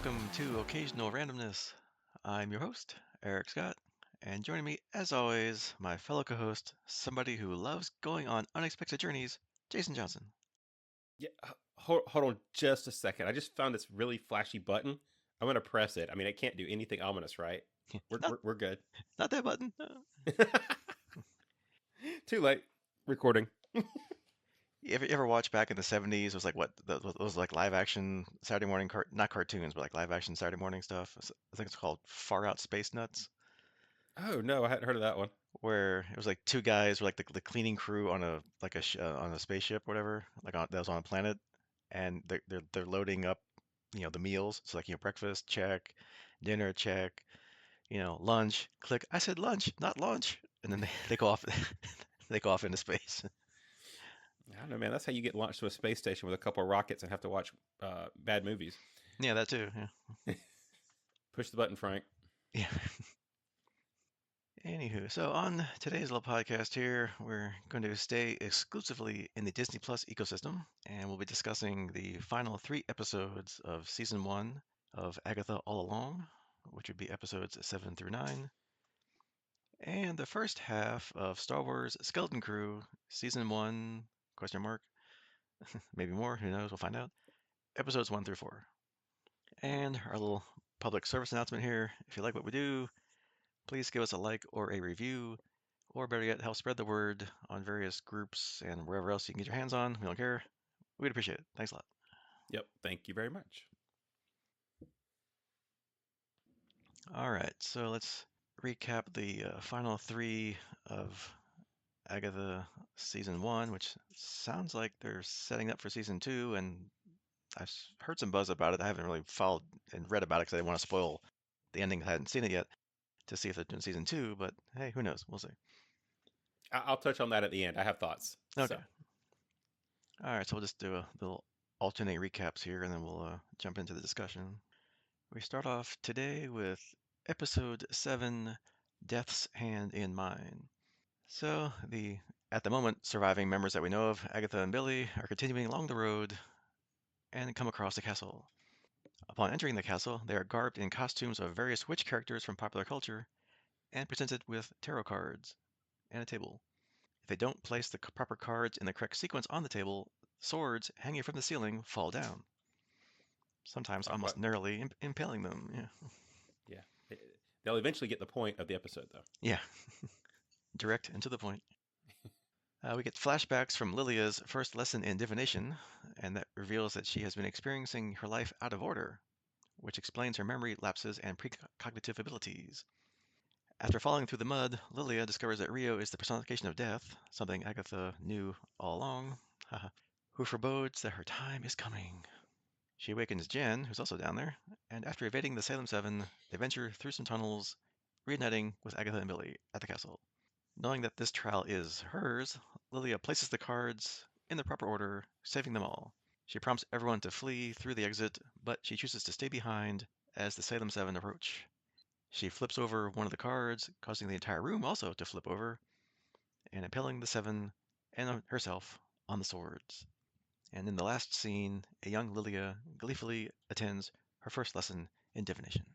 welcome to Occasional Randomness. I'm your host, Eric Scott, and joining me, as always, my fellow co-host, somebody who loves going on unexpected journeys, Jason Johnson. Yeah, hold on just a second. I just found this really flashy button. I'm gonna press it. I mean, it can't do anything ominous, right? We're not, we're, we're good. not that button. Too late. Recording. You ever watch back in the 70s? It was like what? Those like live action Saturday morning, not cartoons, but like live action Saturday morning stuff. I think it's called Far Out Space Nuts, Oh no, I hadn't heard of that one. where it was like two guys were like the cleaning crew on a on a spaceship, or whatever, that was on a planet, and they're loading up, the meals. So like, breakfast, check, dinner, check, lunch, click. I said lunch, not lunch. And then they go off they go off into space. I don't know, man. That's how you get launched to a space station with a couple of rockets and have to watch bad movies. Yeah, that too. Yeah. Push the button, Frank. Yeah. Anywho, so on today's little podcast here, we're going to stay exclusively in the Disney Plus ecosystem, and we'll be discussing the final 3 episodes of season 1 of Agatha All Along, which would be episodes 7 through 9, and the first half of Star Wars Skeleton Crew, season 1, question mark, maybe more, who knows, we'll find out, episodes 1 through 4. And our little public service announcement here, if you like what we do, please give us a like or a review, or better yet, help spread the word on various groups and wherever else you can get your hands on. We don't care. We'd appreciate it. Thanks a lot. Yep. Thank you very much. All right, so let's recap the final 3 of Agatha season 1, which sounds like they're setting up for season 2, and I've heard some buzz about it. I haven't really followed and read about it because I didn't want to spoil the ending. I hadn't seen it yet to see if they're doing season 2, but hey, who knows? We'll see. I'll touch on that at the end. I have thoughts. Okay. So, All right, so we'll just do a little alternate recaps here, and then we'll jump into the discussion. We start off today with episode 7, Death's Hand in Mine. So, at the moment, surviving members that we know of, Agatha and Billy, are continuing along the road and come across a castle. Upon entering the castle, they are garbed in costumes of various witch characters from popular culture and presented with tarot cards and a table. If they don't place the proper cards in the correct sequence on the table, swords hanging from the ceiling fall down, sometimes talk almost about narrowly impaling them. Yeah. yeah. They'll eventually get the point of the episode, though. Yeah, direct and to the point. We get flashbacks from Lilia's first lesson in divination, and that reveals that she has been experiencing her life out of order, which explains her memory lapses and precognitive abilities. After falling through the mud, Lilia discovers that Rio is the personification of death, something Agatha knew all along, who forebodes that her time is coming. She awakens Jen, who's also down there, and after evading the Salem Seven, they venture through some tunnels, reuniting with Agatha and Billy at the castle. Knowing that this trial is hers, Lilia places the cards in the proper order, saving them all. She prompts everyone to flee through the exit, but she chooses to stay behind as the Salem Seven approach. She flips over one of the cards, causing the entire room also to flip over, and impaling the Seven and herself on the swords. And in the last scene, a young Lilia gleefully attends her first lesson in divination.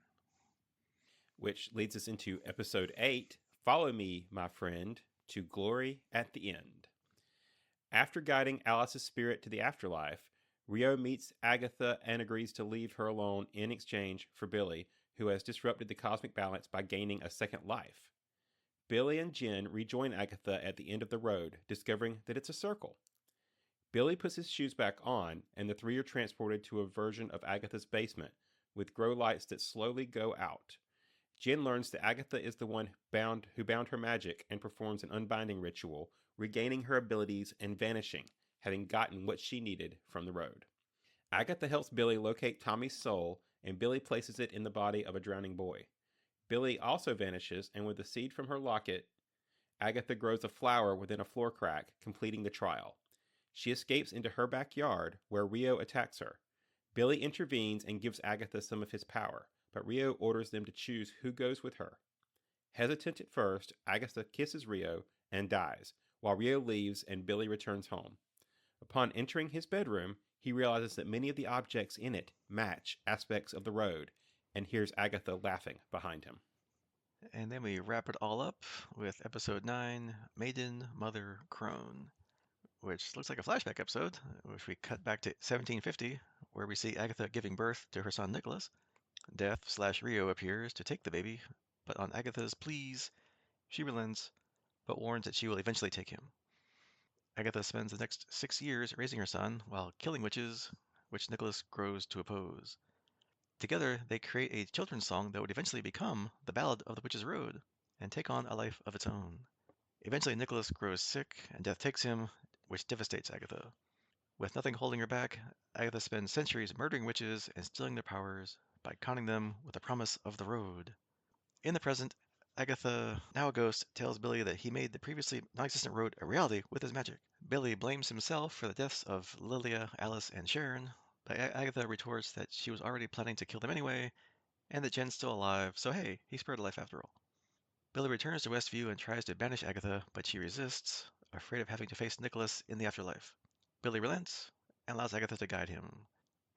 Which leads us into episode 8. Follow me, my friend, to glory at the end. After guiding Alice's spirit to the afterlife, Rio meets Agatha and agrees to leave her alone in exchange for Billy, who has disrupted the cosmic balance by gaining a second life. Billy and Jen rejoin Agatha at the end of the road, discovering that it's a circle. Billy puts his shoes back on, and the three are transported to a version of Agatha's basement, with grow lights that slowly go out. Jen learns that Agatha is the one who bound her magic and performs an unbinding ritual, regaining her abilities and vanishing, having gotten what she needed from the road. Agatha helps Billy locate Tommy's soul, and Billy places it in the body of a drowning boy. Billy also vanishes, and with the seed from her locket, Agatha grows a flower within a floor crack, completing the trial. She escapes into her backyard, where Rio attacks her. Billy intervenes and gives Agatha some of his power, but Rio orders them to choose who goes with her. Hesitant at first, Agatha kisses Rio and dies, while Rio leaves and Billy returns home. Upon entering his bedroom, He realizes that many of the objects in it match aspects of the road and hears Agatha laughing behind him. And then we wrap it all up with episode 9, Maiden, Mother, Crone, which looks like a flashback episode, which we cut back to 1750, where we see Agatha giving birth to her son Nicholas. Death/Rio appears to take the baby, but on Agatha's pleas, she relents, but warns that she will eventually take him. Agatha spends the next 6 years raising her son while killing witches, which Nicholas grows to oppose. Together, they create a children's song that would eventually become the Ballad of the Witch's Road and take on a life of its own. Eventually, Nicholas grows sick and death takes him, which devastates Agatha. With nothing holding her back, Agatha spends centuries murdering witches and stealing their powers by conning them with the promise of the road. In the present, Agatha, now a ghost, tells Billy that he made the previously non-existent road a reality with his magic. Billy blames himself for the deaths of Lilia, Alice, and Sharon, but Agatha retorts that she was already planning to kill them anyway, and that Jen's still alive, so hey, he spared a life after all. Billy returns to Westview and tries to banish Agatha, but she resists, afraid of having to face Nicholas in the afterlife. Billy relents and allows Agatha to guide him.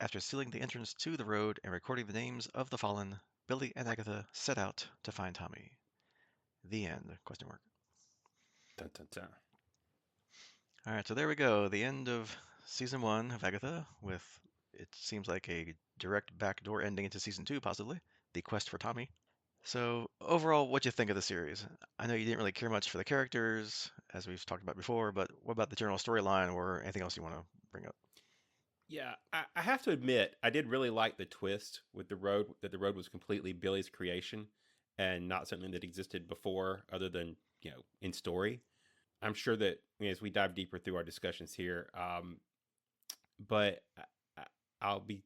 After sealing the entrance to the road and recording the names of the fallen, Billy and Agatha set out to find Tommy. The end? Question mark. Dun, dun, dun. All right, so there we go. The end of season 1 of Agatha, with it seems like a direct backdoor ending into season 2, possibly. The quest for Tommy. So overall, what do you think of the series? I know you didn't really care much for the characters, as we've talked about before, but what about the general storyline or anything else you want to bring up? Yeah, I have to admit, I did really like the twist with the road, that the road was completely Billy's creation and not something that existed before other than, in story. I'm sure that as we dive deeper through our discussions here, but I'll be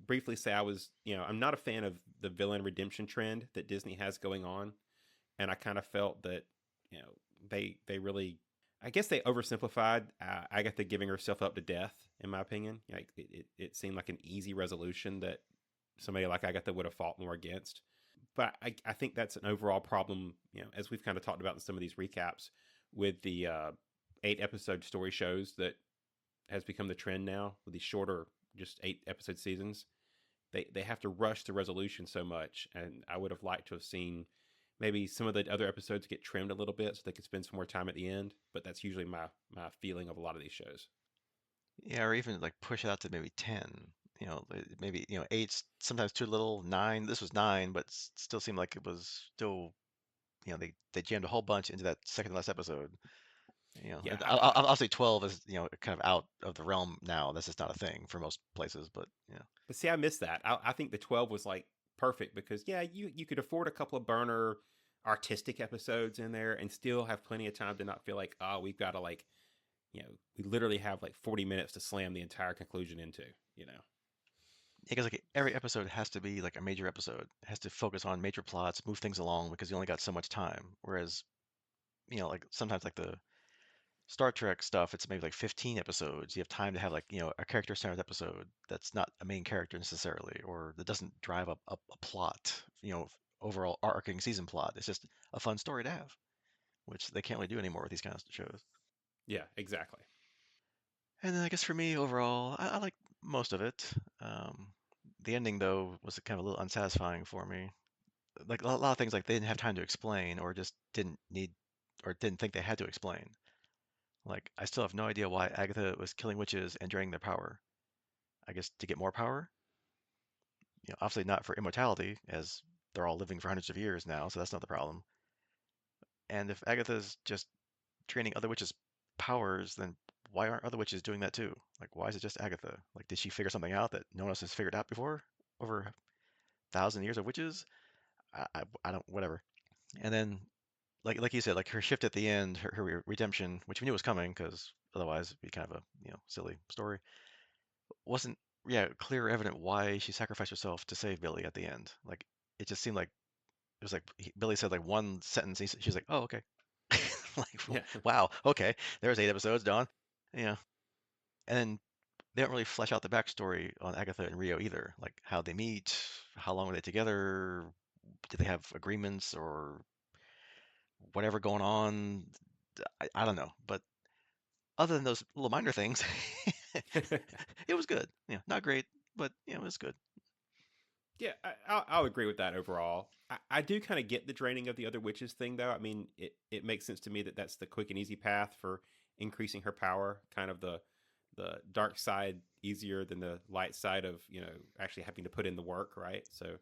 briefly say I was, I'm not a fan of the villain redemption trend that Disney has going on, and I kind of felt that, they really, I guess they oversimplified Agatha giving herself up to death. In my opinion, like it seemed like an easy resolution that somebody like Agatha would have fought more against. But I think that's an overall problem, as we've kind of talked about in some of these recaps with the 8 episode story shows that has become the trend now with these shorter, just 8 episode seasons. They have to rush the resolution so much, and I would have liked to have seen maybe some of the other episodes get trimmed a little bit so they could spend some more time at the end. But that's usually my feeling of a lot of these shows. Yeah, or even like push it out to maybe 10. Maybe, eight's sometimes too little, nine. This was nine, but still seemed like it was still, they jammed a whole bunch into that second to last episode. Yeah, I'll say 12 is, kind of out of the realm now. That's just not a thing for most places, but yeah. but see, I missed that. I think the 12 was like perfect because yeah, you could afford a couple of burner artistic episodes in there and still have plenty of time to not feel like, oh, we've got to like, we literally have like 40 minutes to slam the entire conclusion into, you know. Because like every episode has to be like a major episode. It has to focus on major plots, move things along because you only got so much time. Whereas, like sometimes like the Star Trek stuff, it's maybe like 15 episodes. You have time to have like, a character-centered episode that's not a main character necessarily, or that doesn't drive up a plot, overall arcing season plot. It's just a fun story to have, which they can't really do anymore with these kinds of shows. Yeah, exactly. And then I guess for me overall, I like most of it. Um, the ending though was kind of a little unsatisfying for me. Like a lot of things like they didn't have time to explain or just didn't need or didn't think they had to explain. Like I still have no idea why Agatha was killing witches and draining their power. I guess to get more power. Obviously not for immortality, as they're all living for hundreds of years now, so that's not the problem. And if Agatha's just draining other witches' powers, then why aren't other witches doing that too? Like, why is it just Agatha? Like, did she figure something out that no one else has figured out before? Over 1,000 years of witches? I don't, whatever. And then, like you said, like her shift at the end, her redemption, which we knew was coming, because otherwise it'd be kind of a silly story, wasn't clear or evident why she sacrificed herself to save Billy at the end. Like it just seemed like it was like Billy said like one sentence. She's like, oh okay, like Yeah. wow, okay, there's 8 episodes done. Yeah, and then they don't really flesh out the backstory on Agatha and Rio either, like how they meet, how long were they together, did they have agreements or whatever going on. I don't know, but other than those little minor things, It was good. Yeah, not great, but it was good. Yeah, I'll agree with that overall. I do kind of get the draining of the other witches thing, though. I mean, it makes sense to me that that's the quick and easy path for increasing her power. Kind of the dark side easier than the light side of actually having to put in the work, right? So,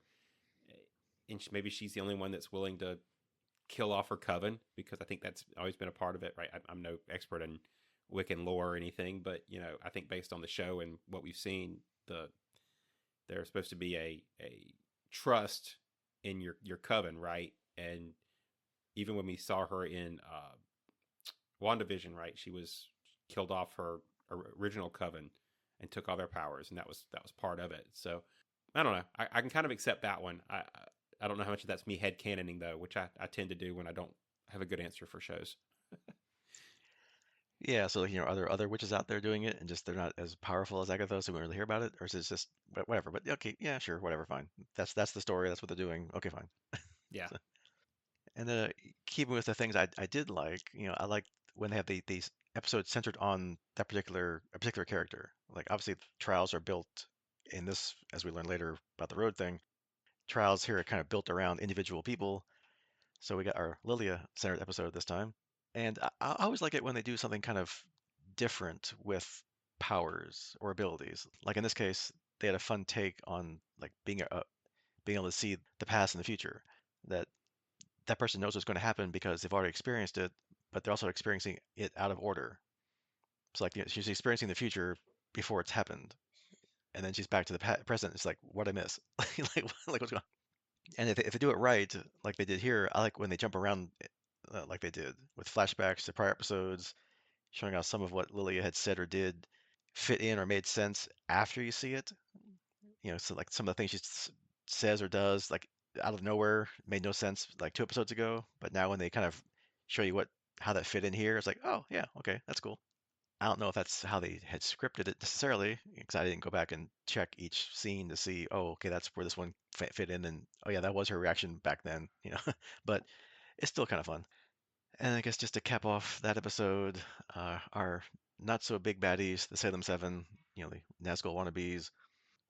and maybe she's the only one that's willing to kill off her coven because I think that's always been a part of it, right? I'm no expert in Wiccan lore or anything, but I think based on the show and what we've seen, there's supposed to be a trust in your coven, right? And even when we saw her in WandaVision, right, she was killed off her original coven and took all their powers, and that was part of it. So I don't know. I can kind of accept that one. I don't know how much of that's me headcanoning though, which I tend to do when I don't have a good answer for shows. Yeah, so are there other witches out there doing it, and just they're not as powerful as Agatha, so we don't really hear about it, or is it just whatever? But okay, yeah, sure, whatever, fine. That's the story. That's what they're doing. Okay, fine. Yeah. So, and then keeping with the things I did like, I like when they have these episodes centered on that particular character. Like obviously trials are built in this, as we learn later about the road thing. Trials here are kind of built around individual people. So we got our Lilia centered episode this time. And I always like it when they do something kind of different with powers or abilities. Like in this case, they had a fun take on like being able to see the past and the future. That that person knows what's going to happen because they've already experienced it, but they're also experiencing it out of order. So like she's experiencing the future before it's happened, and then she's back to the present. It's like what I miss, like what's going on? And if they do it right, like they did here, I like when they jump around like they did with flashbacks to prior episodes, showing how some of what Lilia had said or did fit in or made sense after you see it. So like some of the things she says or does, like out of nowhere, made no sense like 2 episodes ago, but now when they kind of show you how that fit in here, it's like, oh yeah, okay, that's cool. I don't know if that's how they had scripted it necessarily, because I didn't go back and check each scene to see, oh, okay, that's where this one fit in, and oh yeah, that was her reaction back then, but it's still kind of fun. And I guess just to cap off that episode, our not so big baddies, the Salem Seven, the Nazgul wannabes,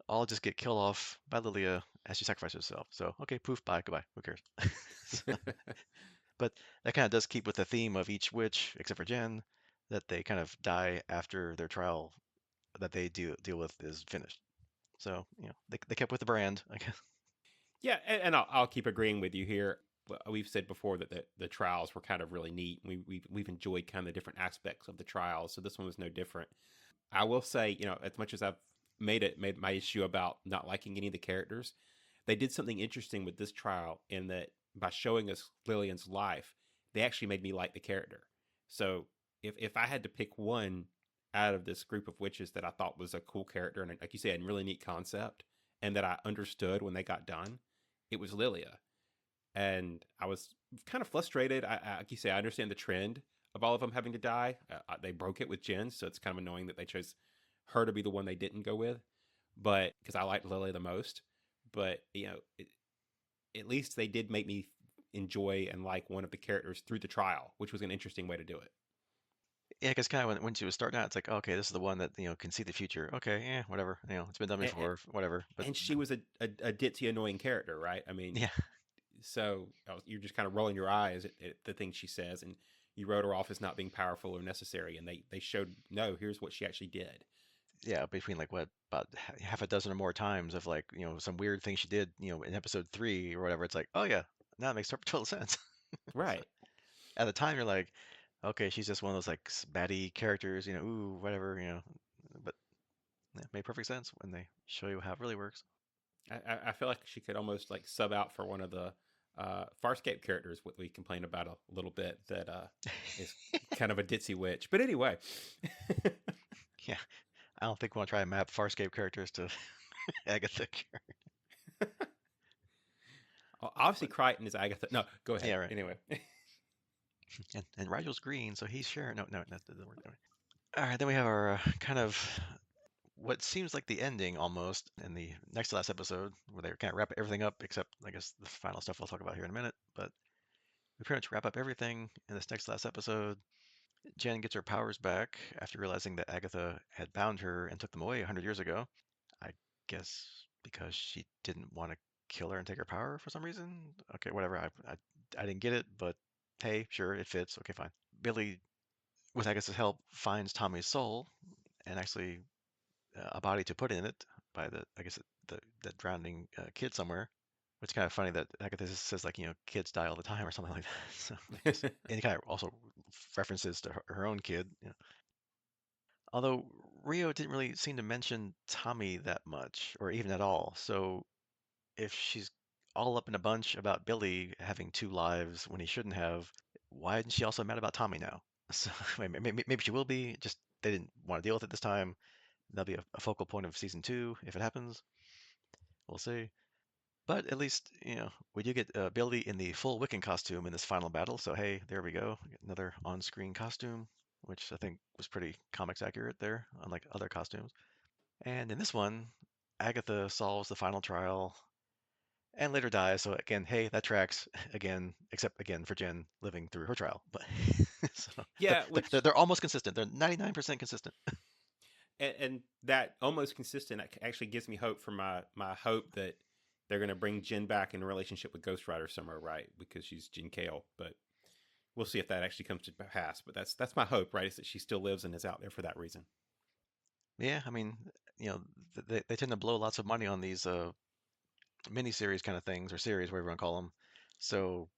all just get killed off by Lilia as she sacrifices herself. So, okay, poof, bye, goodbye, who cares? So, but that kind of does keep with the theme of each witch, except for Jen, that they kind of die after their trial that they deal with is finished. So, they kept with the brand, I guess. Yeah, and I'll keep agreeing with you here. We've said before that the trials were kind of really neat. We've enjoyed kind of the different aspects of the trials, so this one was no different. I will say, as much as I've made my issue about not liking any of the characters, they did something interesting with this trial in that by showing us Lillian's life, they actually made me like the character. So if I had to pick one out of this group of witches that I thought was a cool character and like you said, a really neat concept, and that I understood when they got done, it was Lilia. And I was kind of frustrated. Like you say, I understand the trend of all of them having to die. They broke it with Jen, so it's kind of annoying that they chose her to be the one they didn't go with. But because I liked Lily the most, but at least they did make me enjoy and like one of the characters through the trial, which was an interesting way to do it. Yeah, because kind of when she was starting out, it's like, okay, this is the one that can see the future. Okay, yeah, whatever. It's been done And, before, whatever. But and she was a ditzy, annoying character, right? I mean, yeah, so you're just kind of rolling your eyes at the things she says, and you wrote her off as not being powerful or necessary, and they showed no, here's what she actually did. yeah, between like what about half a dozen or more times of like some weird thing she did in episode 3 or whatever. It's like, oh yeah, now it makes total sense. So, Right. at the time, you're like, okay, she's just one of those like baddie characters, ooh, whatever, But yeah, it made perfect sense when they show you how it really works. I feel like she could almost like sub out for one of the Farscape characters, what we complained about a little bit, that is kind of a ditzy witch. But anyway, Yeah, I don't think we want to try and map Farscape characters to Agatha. obviously But Crichton is Agatha. No, go ahead. yeah, right. Anyway. And Rigel's green, so he's sharing. No, no, that doesn't work. Anyway. All right, then we have our kind of what seems like the ending almost in the next to last episode, where they kind of wrap everything up, except I guess the final stuff we'll talk about here in a minute. But we pretty much wrap up everything in this next to last episode. Jen gets her powers back after realizing that Agatha had bound her and took them away 100 years ago. I guess because she didn't want to kill her and take her power for some reason. Okay, whatever. I didn't get it, but hey, sure, it fits. Okay, fine. Billy, with Agatha's help, finds Tommy's soul and actually a body to put in it by the, I guess, the drowning kid somewhere. It's kind of funny that Agatha says like, kids die all the time or something like that. So I guess, and kind of also references to her own kid. Although Rio didn't really seem to mention Tommy that much, or even at all. So if she's all up in a bunch about Billy having two lives when he shouldn't have, why isn't she also mad about Tommy now? So maybe she will be. Just they didn't want to deal with it this time. That'll be a focal point of season two if it happens. We'll see. But at least, we do get Billy in the full Wiccan costume in this final battle. So hey, there we go. Another on-screen costume, which I think was pretty comics accurate there, unlike other costumes. And in this one, Agatha solves the final trial and later dies. So again, hey, that tracks again, except again for Jen living through her trial. But so Yeah, which they're almost consistent. They're 99% consistent. and that almost consistent actually gives me hope for my hope that they're going to bring Jen back in a relationship with Ghost Rider somewhere, right? Because she's Jen Kale, but we'll see if that actually comes to pass. But that's my hope, right? Is that she still lives and is out there for that reason. Yeah, I mean, you know, they tend to blow lots of money on these miniseries kind of things or series, whatever you want to call them. So,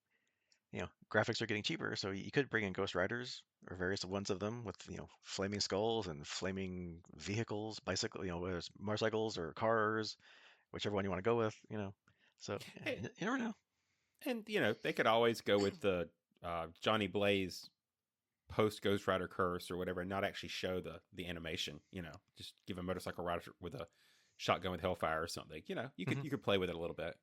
graphics are getting cheaper. So you could bring in Ghost Riders or various ones of them with, flaming skulls and flaming vehicles, bicycle, whether it's motorcycles or cars, whichever one you want to go with. So yeah, Hey, you never know. and they could always go with the Johnny Blaze post Ghost Rider curse or whatever, and not actually show the animation. Just give a motorcycle rider with a shotgun with hellfire or something. You could Hmm. you could play with it a little bit.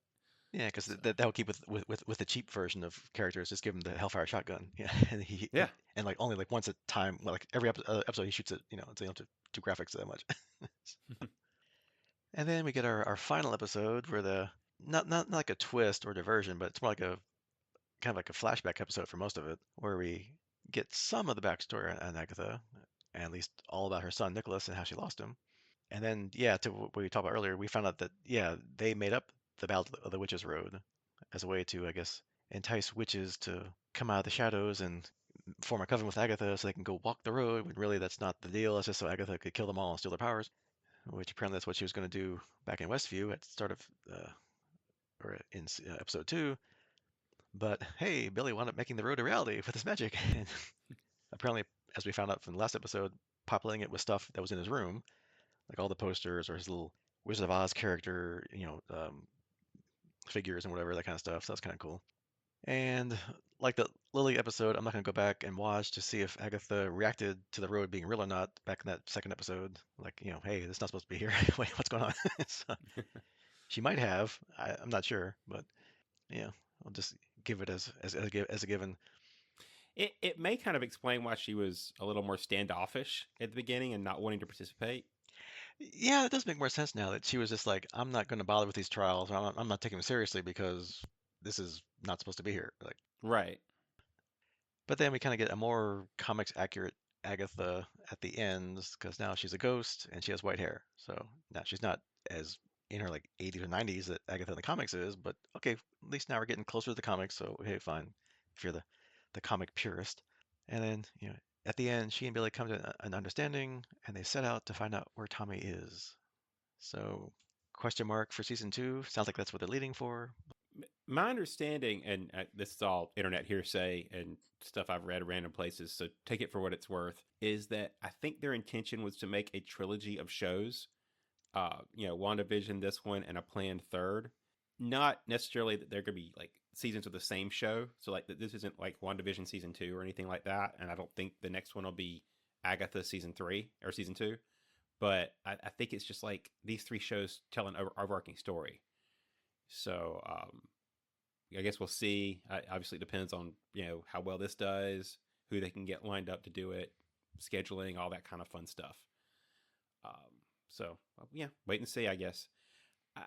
Yeah, because So that will keep with the cheap version of characters. Just give him the Hellfire shotgun. Yeah, and he yeah, and like only like once a time, like every episode he shoots it. So you don't have to do graphics that much. And then we get our final episode where the not like a twist or diversion, but it's more like a kind of like a flashback episode for most of it, where we get some of the backstory on Agatha, and at least all about her son Nicholas and how she lost him. And then, yeah, to what we talked about earlier, we found out that, yeah, they made up the Battle of the Witches Road as a way to, I guess, entice witches to come out of the shadows and form a covenant with Agatha so they can go walk the road, when really that's not the deal. It's just so Agatha could kill them all and steal their powers, which apparently that's what she was going to do back in Westview at the start of, or in episode two. But hey, Billy wound up making the road a reality with his magic. And apparently, as we found out from the last episode, populating it with stuff that was in his room, like all the posters or his little Wizard of Oz character, figures and whatever, that kind of stuff. So that's kind of cool. And like the Lily episode, I'm not going to go back and watch to see if Agatha reacted to the road being real or not back in that second episode. Like, hey, this is not supposed to be here. Wait, what's going on? So she might have. I'm not sure, but yeah, I'll just give it as a given. it may kind of explain why she was a little more standoffish at the beginning and not wanting to participate. Yeah, it does make more sense now that she was just like, I'm not going to bother with these trials. I'm not taking them seriously because this is not supposed to be here. Like, Right. but then we kind of get a more comics accurate Agatha at the end because now she's a ghost and she has white hair. So now she's not as in her like 80s or 90s that Agatha in the comics is, but okay, at least now we're getting closer to the comics. So hey, fine, if you're the comic purist. And then at the end, she and Billy come to an understanding, and they set out to find out where Tommy is. So question mark for season two. Sounds like that's what they're leading for. My understanding, and this is all internet hearsay and stuff I've read at random places, so take it for what it's worth, is that I think their intention was to make a trilogy of shows. WandaVision, this one, and a planned third. Not necessarily that they're going to be like seasons of the same show. So like this isn't like WandaVision season 2 or anything like that. And I don't think the next one will be Agatha season 3 or season 2. But I think it's just like these three shows tell an overarching story. So I guess we'll see. Obviously, it depends on how well this does, who they can get lined up to do it, scheduling, all that kind of fun stuff. Yeah, wait and see. I guess I,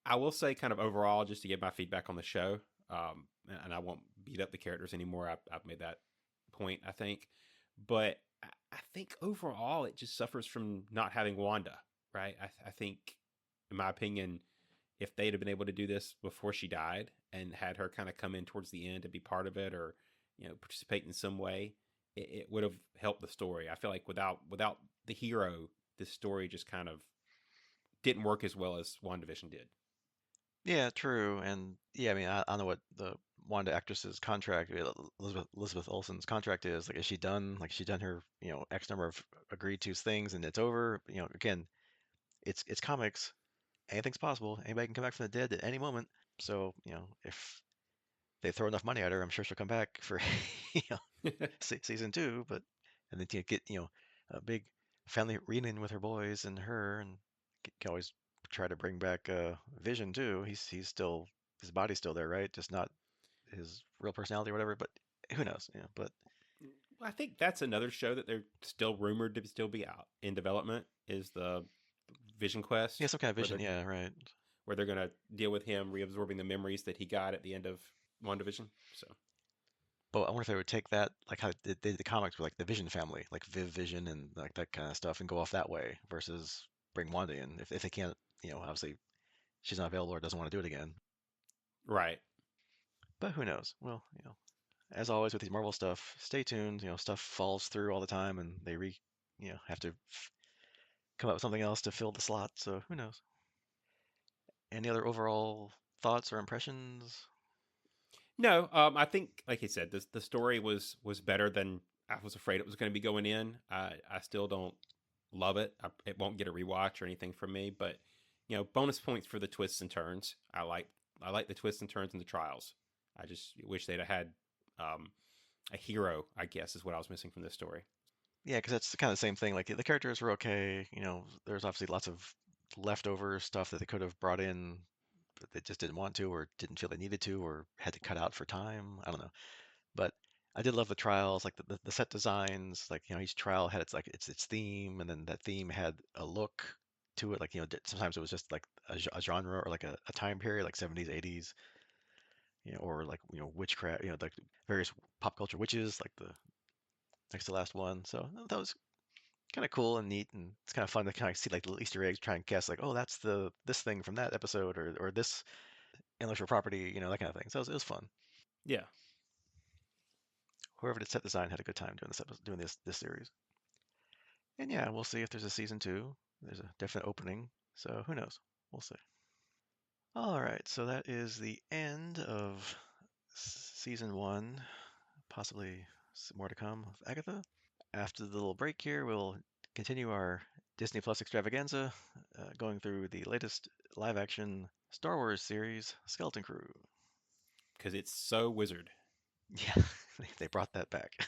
I will say, kind of overall, just to give my feedback on the show, and I won't beat up the characters anymore. I've made that point, I think. but I think overall it just suffers from not having Wanda, right? I think, in my opinion, if they'd have been able to do this before she died and had her kind of come in towards the end and be part of it, or participate in some way, it would have helped the story. I feel like without the hero, this story just kind of didn't work as well as WandaVision did. Yeah, true. And yeah, I mean, I don't know what the Wanda actress's contract, Elizabeth Olsen's contract is. Like, is she done? Like, she done her, X number of agreed to things and it's over? Again, it's comics. Anything's possible. Anybody can come back from the dead at any moment. So, if they throw enough money at her, I'm sure she'll come back for, you know, season two. But and then you get, a big family reunion with her boys and her, and can always try to bring back Vision too. He's still his body's still there, right? Just not his real personality or whatever. But who knows? But I think that's another show that they're still rumored to still be out in development, is the Vision yeah, Quest, some kind of where Vision. Yeah, right. they're going to deal with him reabsorbing the memories that he got at the end of WandaVision. So But I wonder if they would take that, like how they did the comics with like the Vision family, like Viv Vision and like that kind of stuff, and go off that way versus bring Wanda in. If they can't, obviously she's not available or doesn't want to do it again. right. But who knows? Well, as always with these Marvel stuff, stay tuned. Stuff falls through all the time, and they have to come up with something else to fill the slot. So who knows? Any other overall thoughts or impressions? No, I think, like you said, the story was better than I was afraid it was going to be going in. I still don't love it. It won't get a rewatch or anything from me, but bonus points for the twists and turns. I like the twists and turns and the trials. I just wish they'd have had a hero, I guess, is what I was missing from this story. Yeah, because that's kind of the same thing. Like the characters were okay. There's obviously lots of leftover stuff that they could have brought in, but they just didn't want to, or didn't feel they needed to, or had to cut out for time. I don't know. But I did love the trials, like the set designs. Like each trial had its theme, and then that theme had a look to it. Like sometimes it was just like a genre or like a time period, like 70s, 80s, or like witchcraft, like various pop culture witches, like the next to last one. So that was kind of cool and neat, and it's kind of fun to kind of see like little Easter eggs, try and guess like, oh, that's the this thing from that episode, or this intellectual property, that kind of thing. So it was fun. Yeah. Whoever did set design had a good time doing this episode, doing this series. And yeah, we'll see if there's a season two. There's a definite opening, so who knows? We'll see. All right, so that is the end of season one. Possibly some more to come of Agatha. After the little break here, we'll continue our Disney Plus extravaganza, going through the latest live action Star Wars series, Skeleton Crew. Because it's so wizard. Yeah, they brought that back.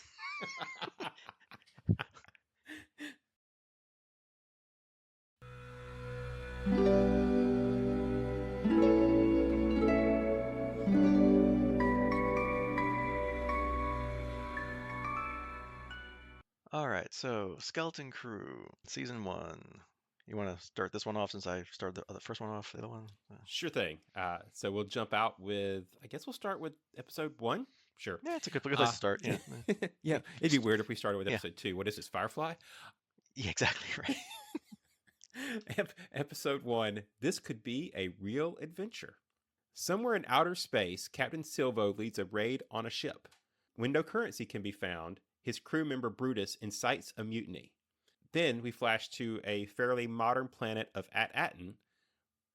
All right, so Skeleton Crew, season one. You want to start this one off since I started the first one off, the other one? Sure thing. So we'll jump out with, I guess we'll start with episode 1. Sure. Yeah, it's a good place to start. Yeah, Yeah, it'd be weird if we started with yeah, episode 2. What is this, Firefly? yeah, exactly right. Episode 1. This could be a real adventure. Somewhere in outer space, Captain Silvo leads a raid on a ship. When no currency can be found, his crew member Brutus incites a mutiny. Then we flash to a fairly modern planet of At Attin,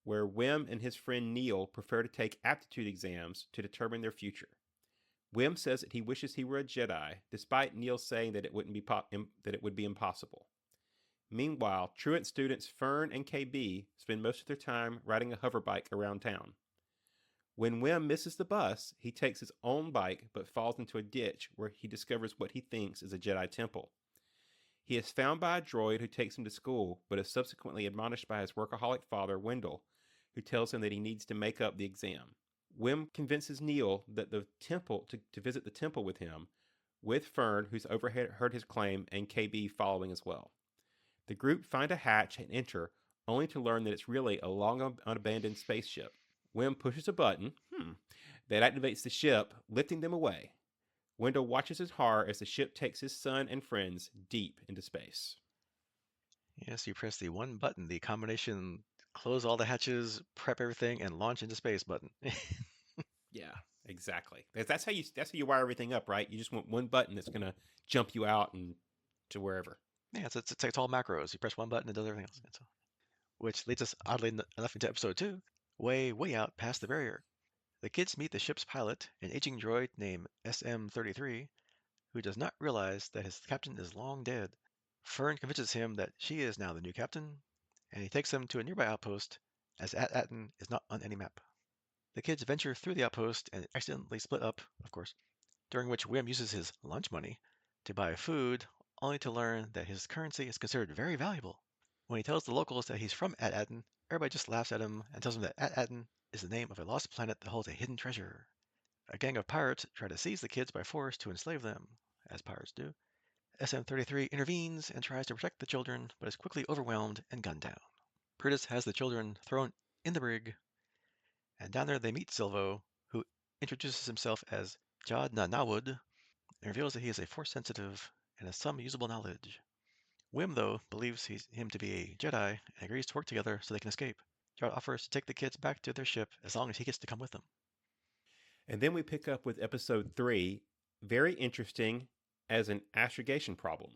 where Wim and his friend Neil prefer to take aptitude exams to determine their future. Wim says that he wishes he were a Jedi, despite Neil saying that it would be impossible. Meanwhile, truant students Fern and KB spend most of their time riding a hoverbike around town. When Wim misses the bus, he takes his own bike but falls into a ditch where he discovers what he thinks is a Jedi temple. He is found by a droid who takes him to school, but is subsequently admonished by his workaholic father, Wendell, who tells him that he needs to make up the exam. Wim convinces Neil that the temple to visit the temple with him, with Fern, who's overheard his claim, and KB following as well. The group find a hatch and enter, only to learn that it's really a long unabandoned spaceship. Wim pushes a button that activates the ship, lifting them away. Wendell watches in horror as the ship takes his son and friends deep into space. Yes, you press the one button, the combination close all the hatches, prep everything, and launch into space button. Yeah, exactly. That's how you wire everything up, right? You just want one button that's gonna jump you out and to wherever. Yeah, it's all macros. You press one button, it does everything else. Which leads us, oddly enough, into episode 2, way out past the barrier. The kids meet the ship's pilot, an aging droid named SM-33, who does not realize that his captain is long dead. Fern convinces him that she is now the new captain, and he takes them to a nearby outpost, as At Attin is not on any map. The kids venture through the outpost and accidentally split up, of course, during which Wim uses his lunch money to buy food, only to learn that his currency is considered very valuable. When he tells the locals that he's from At Attin, everybody just laughs at him and tells him that At Attin is the name of a lost planet that holds a hidden treasure. A gang of pirates try to seize the kids by force to enslave them, as pirates do. SM-33 intervenes and tries to protect the children, but is quickly overwhelmed and gunned down. Curtis has the children thrown in the brig, and down there they meet Silvo, who introduces himself as Jod Na Nawud and reveals that he is a force sensitive and has some usable knowledge. Wim, though, believes him to be a Jedi and agrees to work together so they can escape. Jod offers to take the kids back to their ship as long as he gets to come with them. And then we pick up with episode 3, very interesting as an astrogation problem.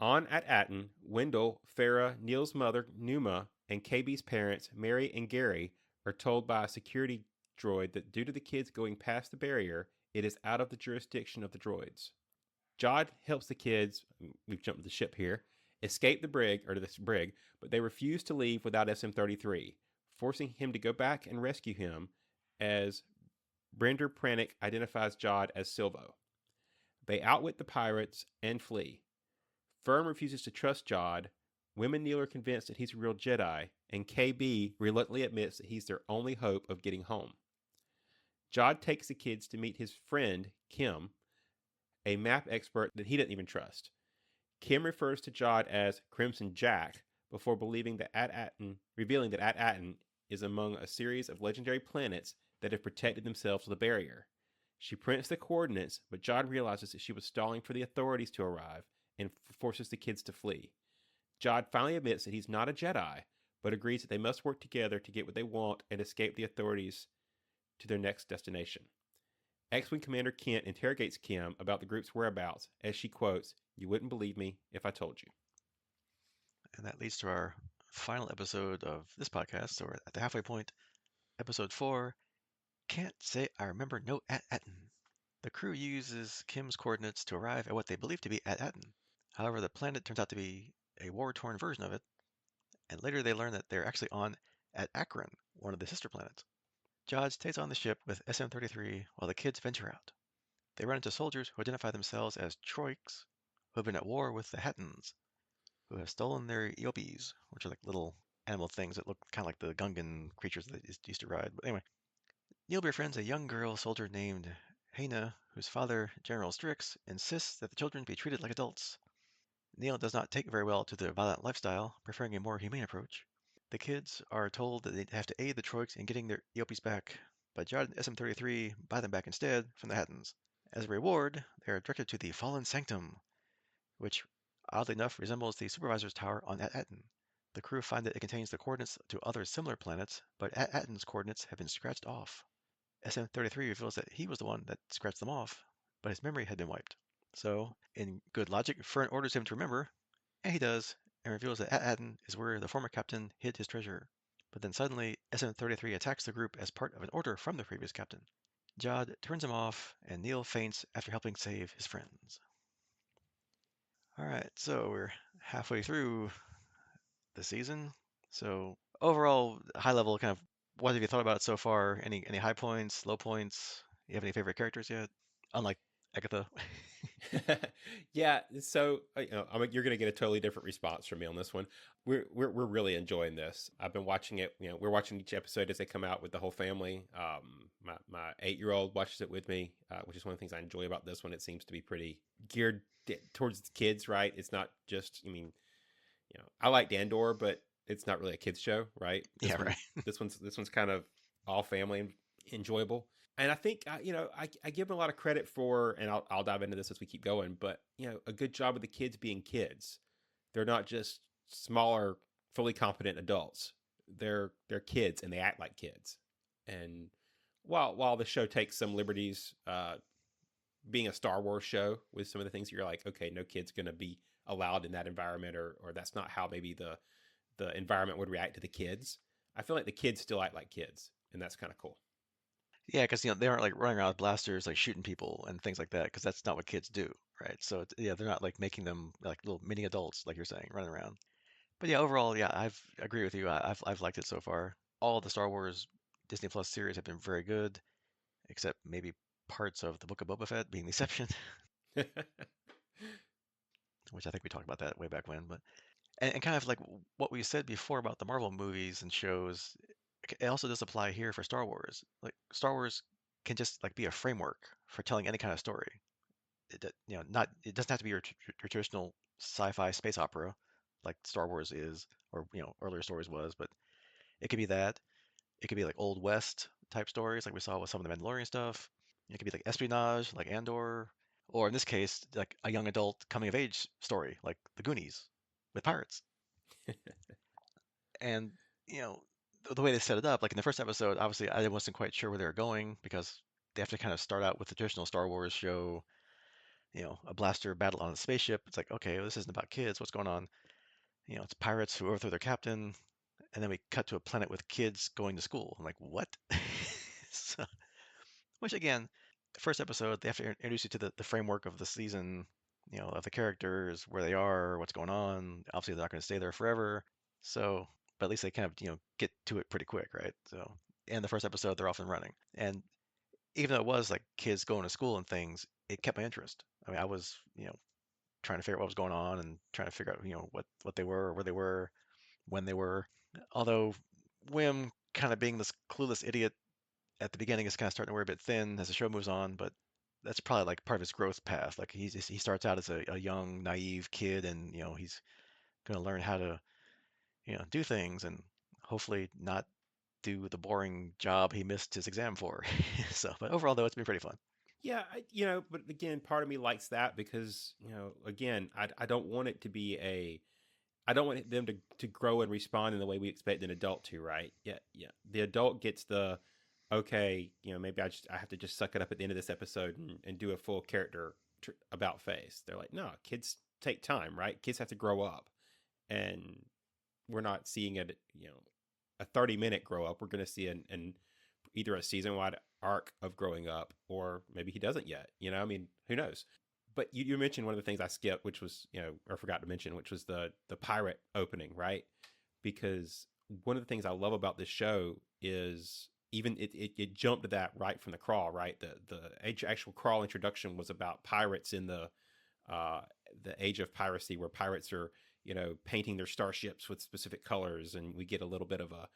On At Attin, Wendell, Farah, Neil's mother, Numa, and KB's parents, Mary and Gary, are told by a security droid that due to the kids going past the barrier, it is out of the jurisdiction of the droids. Jod helps the kids, we've jumped to the ship here, escape the brig, but they refuse to leave without SM-33, forcing him to go back and rescue him as Brender Pranick identifies Jod as Silvo. They outwit the pirates and flee. Fern refuses to trust Jod. Wim and Neil are convinced that he's a real Jedi, and KB reluctantly admits that he's their only hope of getting home. Jod takes the kids to meet his friend, Kim, a map expert that he doesn't even trust. Kim refers to Jod as Crimson Jack before revealing that At Attin is among a series of legendary planets that have protected themselves with a barrier. She prints the coordinates, but Jod realizes that she was stalling for the authorities to arrive and forces the kids to flee. Jod finally admits that he's not a Jedi, but agrees that they must work together to get what they want and escape the authorities to their next destination. X-Wing Commander Kent interrogates Kim about the group's whereabouts as she quotes, "You wouldn't believe me if I told you." And that leads to our final episode of this podcast. So we're at the halfway point. Episode 4, Can't Say I Remember No At Attin. The crew uses Kim's coordinates to arrive at what they believe to be At Attin. However, the planet turns out to be a war-torn version of it, and later they learn that they're actually on At Akron, one of the sister planets. Jod stays on the ship with SM-33 while the kids venture out. They run into soldiers who identify themselves as Troiks, who have been at war with the Hattons, who have stolen their Eopies, which are like little animal things that look kind of like the Gungan creatures that they used to ride. But anyway, Neil befriends a young girl soldier named Haina, whose father, General Strix, insists that the children be treated like adults. Neil does not take very well to the violent lifestyle, preferring a more humane approach. The kids are told that they have to aid the Troiks in getting their Eopies back, but Jod and SM-33 buy them back instead from the Hattons. As a reward, they are directed to the Fallen Sanctum, which oddly enough resembles the Supervisor's Tower on At Attin. The crew find that it contains the coordinates to other similar planets, but At Attin's coordinates have been scratched off. SM-33 reveals that he was the one that scratched them off, but his memory had been wiped. So, in good logic, Fern orders him to remember, and he does, and reveals that At Attin is where the former captain hid his treasure. But then suddenly, SM-33 attacks the group as part of an order from the previous captain. Jod turns him off, and Neil faints after helping save his friends. Alright, so we're halfway through the season. So, overall, high level, kind of, what have you thought about it so far? Any high points, low points? You have any favorite characters yet? Unlike Agatha. Yeah, so you're going to get a totally different response from me on this one. We're really enjoying this. I've been watching it. We're watching each episode as they come out with the whole family. My 8-year-old watches it with me, which is one of the things I enjoy about this one. It seems to be pretty geared towards the kids, right? It's not just. I mean, I like Dandor, but it's not really a kids show, right? Yeah, right. This one's kind of all family enjoyable. And I think I give them a lot of credit for, and I'll dive into this as we keep going. But a good job of the kids being kids. They're not just smaller, fully competent adults. They're kids and they act like kids. And while the show takes some liberties, being a Star Wars show with some of the things you're like, okay, no kid's gonna be allowed in that environment, or that's not how maybe the environment would react to the kids. I feel like the kids still act like kids, and that's kind of cool. Yeah, because they aren't like running around with blasters like shooting people and things like that, because that's not what kids do, right? So yeah, they're not like making them like little mini adults, like you're saying, running around. But yeah, overall, yeah, I've agree with you. I've liked it so far. All the Star Wars Disney Plus series have been very good, except maybe parts of the Book of Boba Fett being the exception, which I think we talked about that way back when. But and kind of like what we said before about the Marvel movies and shows, it also does apply here for Star Wars. Like Star Wars can just like be a framework for telling any kind of story. Not it doesn't have to be your traditional sci-fi space opera like Star Wars is, or earlier stories was, but it could be that. It could be like Old West type stories, like we saw with some of the Mandalorian stuff. It could be like espionage, like Andor, or in this case, like a young adult coming of age story, like The Goonies with pirates. And the way they set it up, like in the first episode, obviously I wasn't quite sure where they were going because they have to kind of start out with the traditional Star Wars show, a blaster battle on a spaceship. It's like, okay, well, this isn't about kids. What's going on? It's pirates who overthrow their captain, and then we cut to a planet with kids going to school. I'm like, what? So, which again, the first episode they have to introduce you to the framework of the season, of the characters, where they are, what's going on. Obviously, they're not going to stay there forever. So, but at least they kind of get to it pretty quick, right? So, in the first episode, they're off and running, and even though it was like kids going to school and things, it kept my interest. I mean, I was trying to figure out what was going on and trying to figure out what they were, where they were, when they were. Although Wim kind of being this clueless idiot at the beginning is kind of starting to wear a bit thin as the show moves on, but that's probably like part of his growth path. Like he starts out as a young, naive kid, and he's going to learn how to do things and hopefully not do the boring job he missed his exam for. So, but overall though, it's been pretty fun. Yeah, but again, part of me likes that because again, I don't want it to be I don't want them to grow and respond in the way we expect an adult to, right? Yeah, yeah. The adult gets the okay, maybe I have to just suck it up at the end of this episode and do a full character about face. They're like, no, kids take time, right? Kids have to grow up, and we're not seeing a 30-minute grow up. We're going to see an either a season wide arc of growing up, or maybe he doesn't yet. I mean, who knows? But you mentioned one of the things I skipped, which was or forgot to mention, which was the pirate opening, right? Because one of the things I love about this show is even it jumped to that right from the crawl, right? The actual crawl introduction was about pirates in uh, the age of piracy, where pirates are painting their starships with specific colors, and we get a little bit of a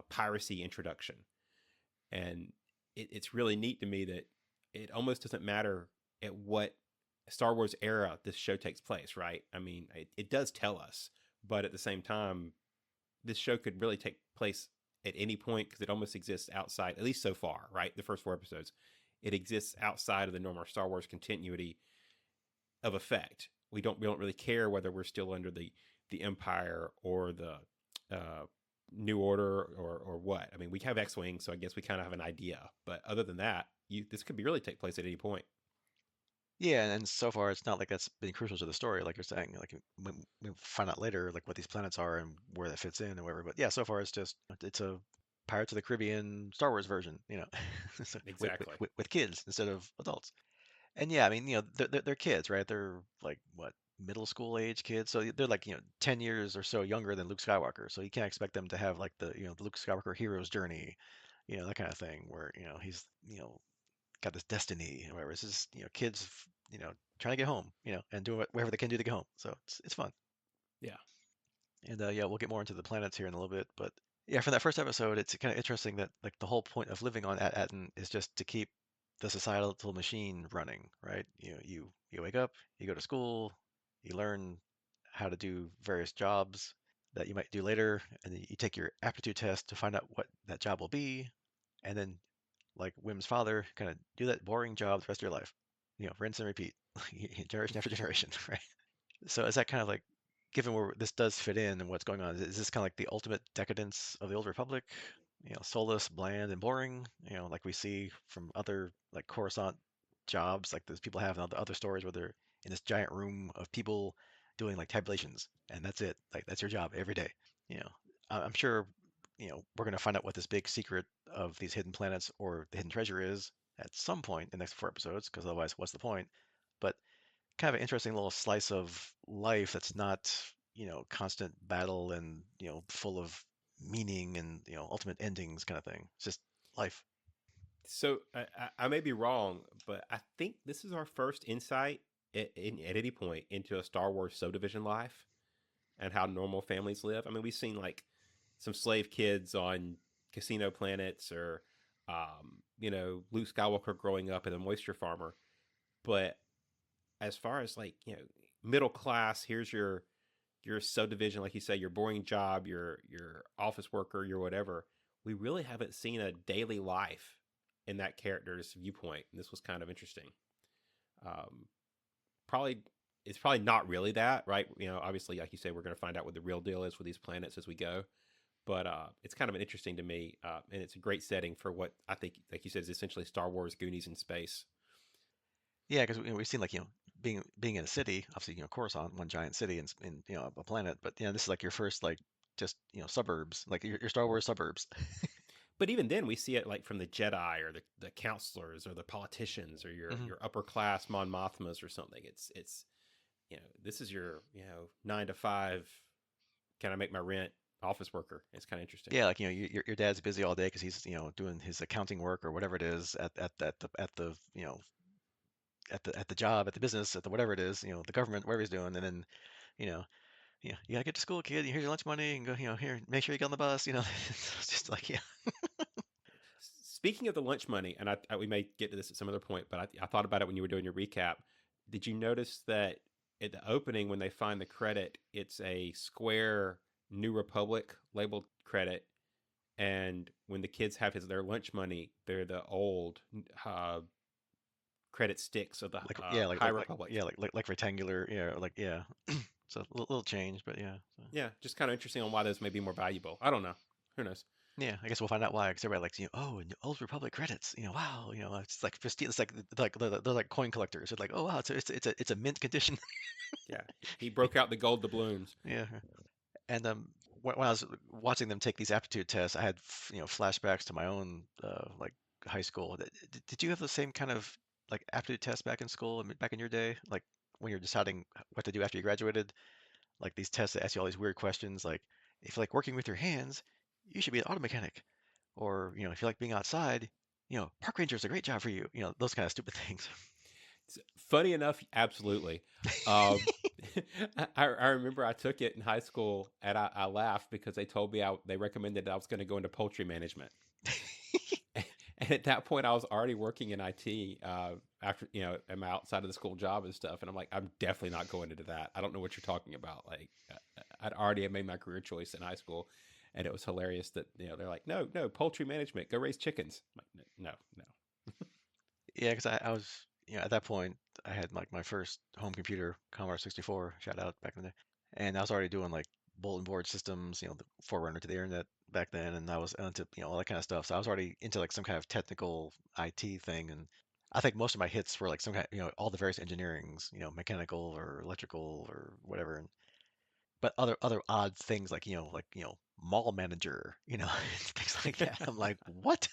piracy introduction. And it's really neat to me that it almost doesn't matter at what Star Wars era this show takes place, right? I mean, it does tell us, but at the same time, this show could really take place at any point because it almost exists outside, at least so far, right? The first 4 episodes, it exists outside of the normal Star Wars continuity of effect. We don't really care whether we're still under the Empire or the uh, New Order or what. I mean, we have X-wing, so I guess we kind of have an idea. But other than that, this could be really take place at any point. Yeah, and so far it's not like that's been crucial to the story, like you're saying. Like we find out later, like what these planets are and where that fits in and whatever. But yeah, so far it's a Pirates of the Caribbean Star Wars version, so Exactly. with kids instead of adults. And yeah, I mean, they're kids, right? They're like what, middle school age kids, so they're like 10 years or so younger than Luke Skywalker. So you can't expect them to have like the Luke Skywalker hero's journey, that kind of thing, where he's got this destiny or whatever. It's just kids, trying to get home, and doing whatever they can do to get home. So it's fun. Yeah. And yeah, we'll get more into the planets here in a little bit, but yeah, from that first episode, it's kind of interesting that like the whole point of living on At Attin is just to keep the societal machine running, right? You wake up, you go to school, you learn how to do various jobs that you might do later, and then you take your aptitude test to find out what that job will be, and then like Wim's father, kind of do that boring job the rest of your life. Rinse and repeat, generation after generation, right? So is that kind of like, given where this does fit in and what's going on, is this kind of like the ultimate decadence of the old republic? Soulless, bland, and boring. Like we see from other like Coruscant jobs, like those people have in other stories where they're in this giant room of people doing like tabulations, and that's it. Like that's your job every day. You know, I'm sure, we're going to find out what this big secret of these hidden planets or the hidden treasure is at some point in the next 4 episodes, because otherwise, what's the point? But kind of an interesting little slice of life that's not, constant battle and, full of meaning and, ultimate endings kind of thing. It's just life. So I may be wrong, but I think this is our first insight at any point into a Star Wars subdivision life and how normal families live. I mean, we've seen like some slave kids on casino planets, or Luke Skywalker growing up as a moisture farmer. But as far as like middle class, here's your subdivision, like you say, your boring job, your office worker, your whatever. We really haven't seen a daily life in that character's viewpoint, and this was kind of interesting. Um, probably it's probably not really that, right? Obviously, like you say, we're going to find out what the real deal is with these planets as we go. But it's kind of an interesting to me, and it's a great setting for what I think, like you said, is essentially Star Wars Goonies in space. Yeah, because we've seen like, being in a city, obviously, Coruscant, one giant city in a planet, but this is like your first like just suburbs, like your Star Wars suburbs. But even then, we see it like from the Jedi or the counselors or the politicians or your Hmm. your upper class Mon Mothmas or something. It's this is your 9 to 5. Can I make my rent? Office worker. It's kind of interesting. Yeah, like your dad's busy all day because he's doing his accounting work or whatever it is at the at the job, at the business, at the whatever it is, the government, whatever he's doing, and then you know you gotta get to school, kid. Here's your lunch money, and go, here, make sure you get on the bus. It's just like, yeah. Speaking of the lunch money, and we may get to this at some other point, but I thought about it when you were doing your recap. Did you notice that at the opening, when they find the credit, it's a square New Republic labeled credit, and when the kids have their lunch money, they're the old credit sticks of the Like, yeah, High Republic. yeah, like rectangular, yeah, like, yeah. So a little change, but yeah. So. Yeah, just kind of interesting on why those may be more valuable. I don't know. Who knows? Yeah, I guess we'll find out why. Because everybody likes, oh, and Old Republic credits. Wow, it's like pristine. It's like they're like coin collectors. It's like, oh wow, it's a mint condition. Yeah, he broke out the gold doubloons. Yeah. And when I was watching them take these aptitude tests, I had flashbacks to my own like high school. Did you have the same kind of like aptitude test back in school, I mean, back in your day? Like when you're deciding what to do after you graduated, like these tests that ask you all these weird questions, like if you like working with your hands, you should be an auto mechanic. Or, if you like being outside, park ranger is a great job for you. Those kind of stupid things. Funny enough, absolutely. Um, I remember I took it in high school, and I laughed because they told me they recommended I was going to go into poultry management. And at that point, I was already working in IT after in my outside of the school job and stuff. And I'm like, I'm definitely not going into that. I don't know what you're talking about. Like, I'd already made my career choice in high school, and it was hilarious that they're like, no, no, poultry management, go raise chickens. I'm like, no, no. Yeah, because I was, at that point, I had like my first home computer, Commodore 64, shout out back in the day. And I was already doing like bulletin board systems, the forerunner to the internet back then. And I was into, all that kind of stuff. So I was already into like some kind of technical IT thing. And I think most of my hits were like some kind, all the various engineerings, mechanical or electrical or whatever. But other odd things like, mall manager, things like that. I'm like, what?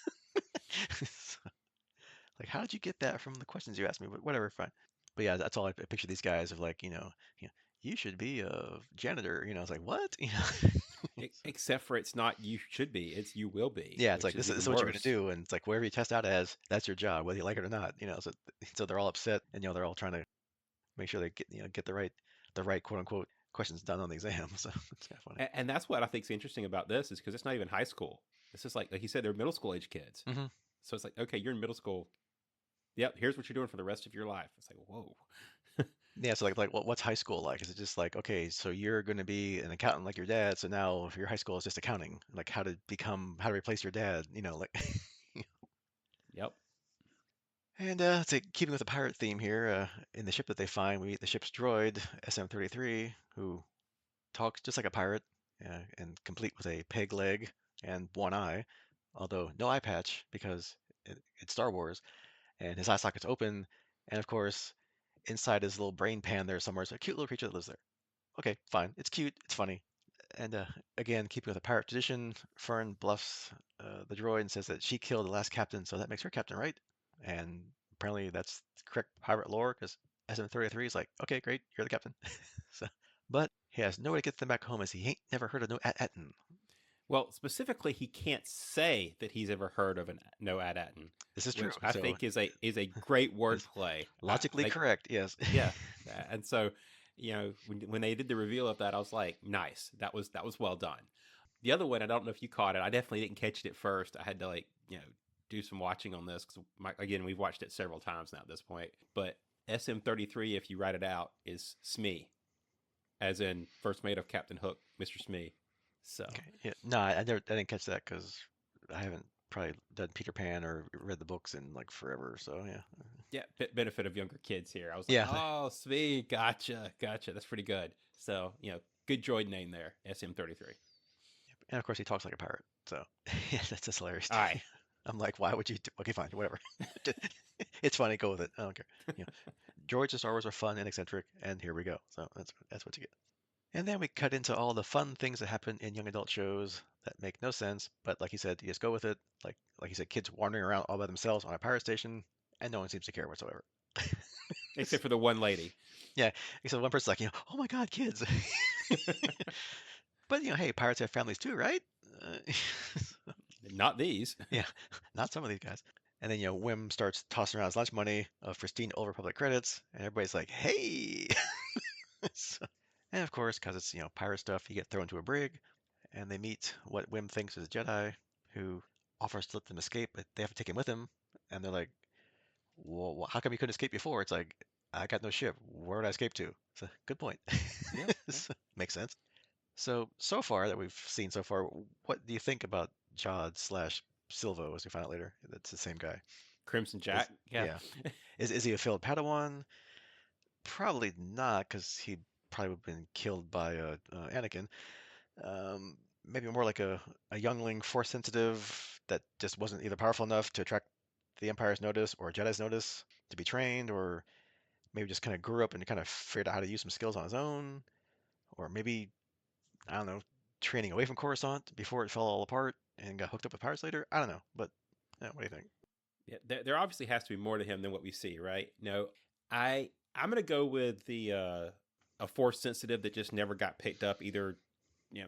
Like, how did you get that from the questions you asked me? But whatever, fine. But yeah, that's all I picture these guys of like, you should be a janitor. I was like, what? Except for it's not you should be, it's you will be, Yeah, it's which like is this even is what you're gonna worse. do, and it's like wherever you test out as, that's your job, whether you like it or not. So they're all upset, and they're all trying to make sure they get the right quote unquote questions done on the exam. So it's kind of funny. And that's what I think is interesting about this is because it's not even high school. It's just like you said, they're middle school age kids. Hmm. So it's like, okay, you're in middle school. Yep, here's what you're doing for the rest of your life. It's like, whoa. Yeah, so like, what's high school like? Is it just like, okay, so you're going to be an accountant like your dad, so now your high school is just accounting, like how to replace your dad, like. And keeping with the pirate theme here, in the ship that they find, we meet the ship's droid, SM-33, who talks just like a pirate, and complete with a peg leg and one eye, although no eye patch because it's Star Wars, and his eye socket's open, and of course, inside his little brain pan there somewhere is a cute little creature that lives there. Okay, fine. It's cute. It's funny. And again, keeping with the pirate tradition, Fern bluffs the droid and says that she killed the last captain, so that makes her captain, right? And apparently that's correct pirate lore because SM-33 is like, okay, great, you're the captain. So, but he has no way to get them back home as he ain't never heard of no At Attin. Well, specifically, he can't say that he's ever heard of an no At Attin, This is true. which I So think is a great it's wordplay. logically correct, yes. Yeah, and so when they did the reveal of that, I was like, nice, that was well done. The other one, I don't know if you caught it. I definitely didn't catch it at first. I had to do some watching on this because again we've watched it several times now at this point. But SM-33, if you write it out, is Smee, as in first mate of Captain Hook, Mr. Smee. So Okay. Yeah. No, I didn't catch that because I haven't probably done Peter Pan or read the books in like forever. So yeah. yeah, benefit of younger kids here. I was like, Yeah. oh, Smee, gotcha. That's pretty good. So good droid name there, SM-33. And of course, he talks like a pirate. So yeah, that's just hilarious to me. Aye. I'm like, why would you? Okay, fine, whatever. It's funny. Go with it. I don't care. You know, droids and Star Wars are fun and eccentric, and here we go. So that's what you get. And then we cut into all the fun things that happen in young adult shows that make no sense, but like you said, you just go with it. Like you said, kids wandering around all by themselves on a pirate station, and no one seems to care whatsoever. Except for the one lady. Yeah, except one person's like, oh my God, kids. But hey, pirates have families too, right? Uh, Not these. yeah, not some of these guys. And then Wim starts tossing around his lunch money of pristine Old Republic credits, and everybody's like, "Hey!" So- and of course, because it's pirate stuff, you get thrown into a brig, and they meet what Wim thinks is a Jedi, who offers to let them escape, but they have to take him with him. And they're like, "Well, how come you couldn't escape before?" It's like, I got no ship. Where would I escape to? It's a good point. Yep. Yep. Makes sense. So far that we've seen so far, what do you think about Jod slash Silvo, as we find out later? That's the same guy. Crimson Is Jack. Yeah. yeah. Is he a failed Padawan? Probably not, because he probably would have been killed by Anakin. Maybe more like a youngling force sensitive that just wasn't either powerful enough to attract the Empire's notice or Jedi's notice to be trained, or maybe just kind of grew up and kind of figured out how to use some skills on his own, or maybe, I don't know, training away from Coruscant before it fell all apart and got hooked up with pirates later. I don't know, but yeah, what do you think? Yeah. There obviously has to be more to him than what we see, right? No, I'm gonna go with the a force sensitive that just never got picked up. Either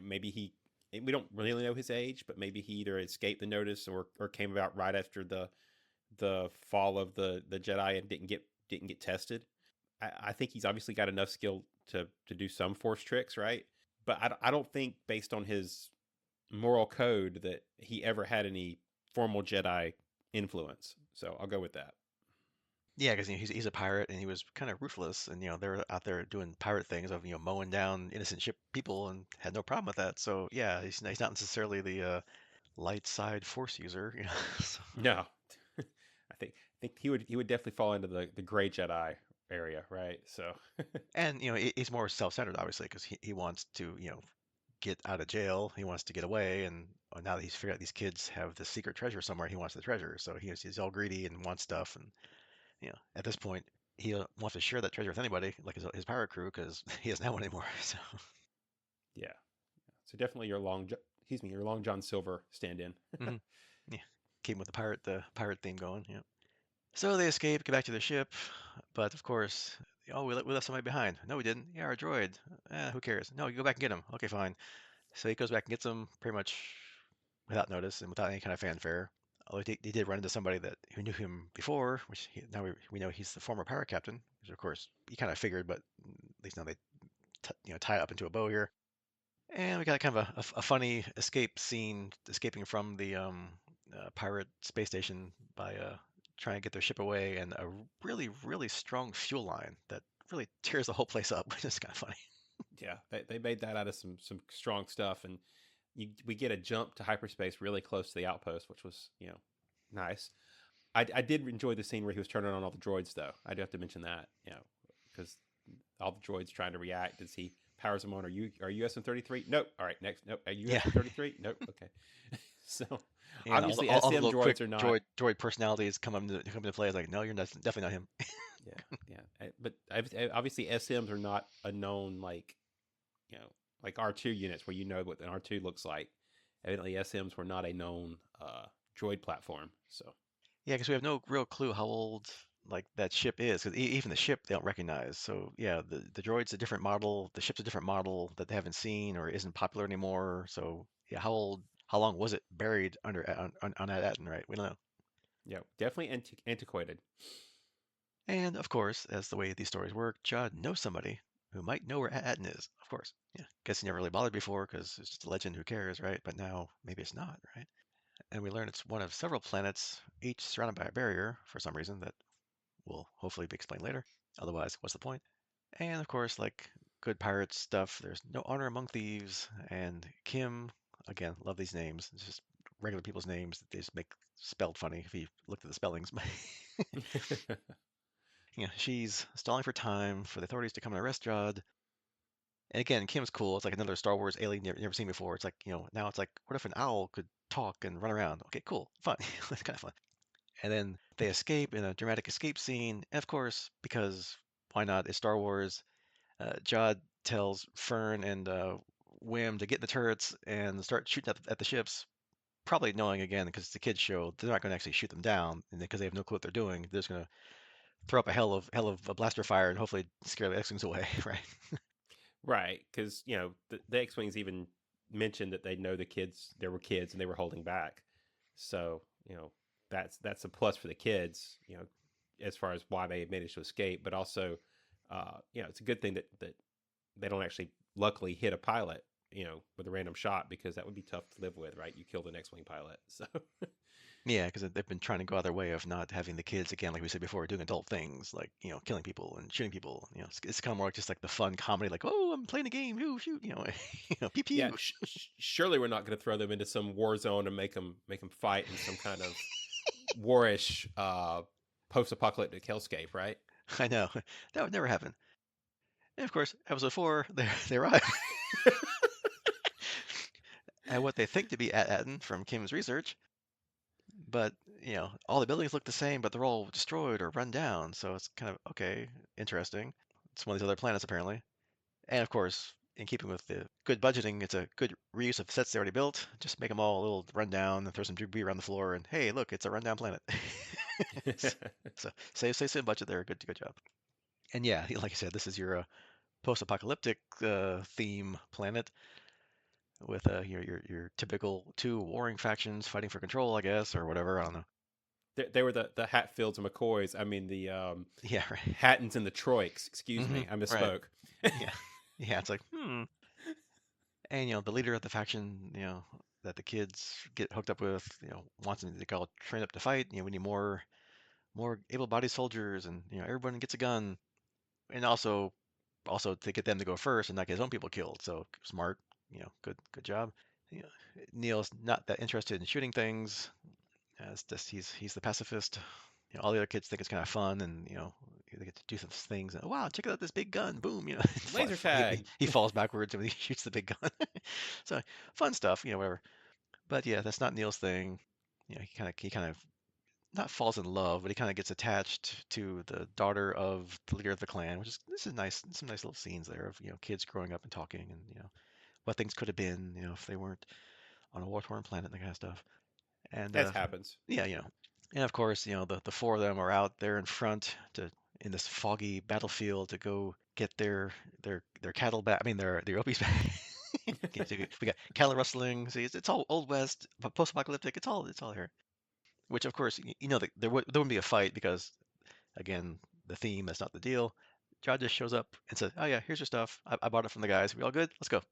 maybe we don't really know his age, but maybe he either escaped the notice or came about right after the fall of the Jedi and didn't get tested. I think he's obviously got enough skill to do some force tricks, right? But I don't think based on his moral code that he ever had any formal Jedi influence. So I'll go with that. Yeah, because he's a pirate and he was kind of ruthless, and they're out there doing pirate things of mowing down innocent ship people and had no problem with that. So yeah, he's not necessarily the light side force user. So, No, I think he would definitely fall into the gray Jedi area, right? So and he's more self-centered, obviously, because he wants to get out of jail. He wants to get away, and now that he's figured out these kids have the secret treasure somewhere, he wants the treasure. So he's all greedy and wants stuff, and at this point, he wants to share that treasure with anybody, like his pirate crew, because he doesn't have one anymore. So, yeah, so definitely your Long John Silver stand-in. hmm yeah, keep with the pirate theme going. Yeah. So they escape, get back to their ship, but of course, oh, we left somebody behind. No, we didn't. Yeah, our droid. Who cares? No, you go back and get him. Okay, fine. So he goes back and gets them pretty much without notice and without any kind of fanfare. Although he did run into somebody who knew him before, which now we know he's the former pirate captain, which of course you kind of figured, but at least now they tie it up into a bow here. And we got kind of a funny escape scene, escaping from the pirate space station by trying to get their ship away, and a really, really strong fuel line that really tears the whole place up, which is kind of funny. Yeah, they made that out of some strong stuff, and we get a jump to hyperspace really close to the outpost, which was nice. I did enjoy the scene where he was turning on all the droids, though. I do have to mention that, because all the droids trying to react as he powers them on. Are you SM-33? Nope. All right, next. Nope. Are you Yeah, SM-33? Nope. Okay. So and obviously all the SM little quick droids are not. droid personalities come into play. It's like, no, you're not, definitely not him. Yeah, yeah. But obviously SMs are not a known, like, you know like R2 units where you know what an R2 looks like. Evidently SMs were not a known droid platform. So Yeah, because we have no real clue how old like that ship is. Because even the ship they don't recognize. So yeah, the droid's a different model. The ship's a different model that they haven't seen or isn't popular anymore. So yeah, how long was it buried under on At Attin, right? We don't know. yeah, definitely antiquated. And of course, as the way these stories work, Judd knows somebody who might know where At Attin is. Of course, yeah. Guess he never really bothered before because it's just a legend. Who cares, right? But now maybe it's not, right? And we learn it's one of several planets, each surrounded by a barrier for some reason that will hopefully be explained later. Otherwise, what's the point? And of course, like good pirate stuff, there's no honor among thieves. And Kim, again, love these names. It's just regular people's names that they just make spelled funny if you looked at the spellings. She's stalling for time for the authorities to come and arrest Judd. And again, Kim's cool. It's like another Star Wars alien you've never seen before. It's like, now it's like, what if an owl could talk and run around? Okay, cool, fun. That's kind of fun. And then they escape in a dramatic escape scene. And of course, because why not? It's Star Wars. Jod tells Fern and Wim to get in the turrets and start shooting at the ships. Probably knowing again, because it's a kids show, they're not going to actually shoot them down, and because they have no clue what they're doing, they're just going to throw up a hell of a blaster fire and hopefully scare the X-wings away, right? Right, because the X-wings even mentioned that they know the kids. There were kids and they were holding back. So that's a plus for the kids. As far as why they managed to escape, but also, it's a good thing that they don't actually luckily hit a pilot. With a random shot, because that would be tough to live with, right? You killed an X-wing pilot, so. Yeah, because they've been trying to go out their way of not having the kids again, like we said before, doing adult things like killing people and shooting people. It's kind of more like just like the fun comedy, like oh, I'm playing a game, ooh, shoot, pew Yeah, pew. surely we're not going to throw them into some war zone and make them fight in some kind of warish post-apocalyptic hellscape, right? I know that would never happen. And of course, episode 4, they arrive at what they think to be At Attin from Kim's research, but all the buildings look the same, but they're all destroyed or run down. So it's kind of okay, interesting. It's one of these other planets apparently. And of course, in keeping with the good budgeting, it's a good reuse of sets they already built. Just make them all a little rundown and throw some debris around the floor, and hey, look, it's a rundown planet. So save some budget there. Good job. And yeah, like I said, this is your post-apocalyptic theme planet with your typical two warring factions fighting for control, I guess, or whatever. I don't know. They were the Hatfields and McCoys. I mean, the Yeah, right. Hattons and the Troiks. Excuse me, I Right. misspoke. Yeah, yeah. It's like and the leader of the faction, that the kids get hooked up with, wants them to get all trained up to fight. We need more able-bodied soldiers, and everyone gets a gun, and also to get them to go first and not get his own people killed. So smart, good job. You know, Neil's not that interested in shooting things. It's just he's the pacifist. All the other kids think it's kind of fun, and they get to do some things. And, wow, check out this big gun! Boom! Laser He, tag. he falls backwards when he shoots the big gun. So fun stuff, whatever. But yeah, that's not Neil's thing. He kind of not falls in love, but he kind of gets attached to the daughter of the leader of the clan, which is this is nice. Some nice little scenes there of kids growing up and talking, and what things could have been, if they weren't on a war-torn planet and that kind of stuff. And As happens. yeah, and of course, the four of them are out there in front in this foggy battlefield to go get their cattle back. I mean, their opies back. Okay, so we got cattle rustling. See, it's all old west, post-apocalyptic. It's all here. Which, of course, that there wouldn't be a fight because, again, the theme, that's not the deal. John just shows up and says, "Oh yeah, here's your stuff. I bought it from the guys. We all good? Let's go."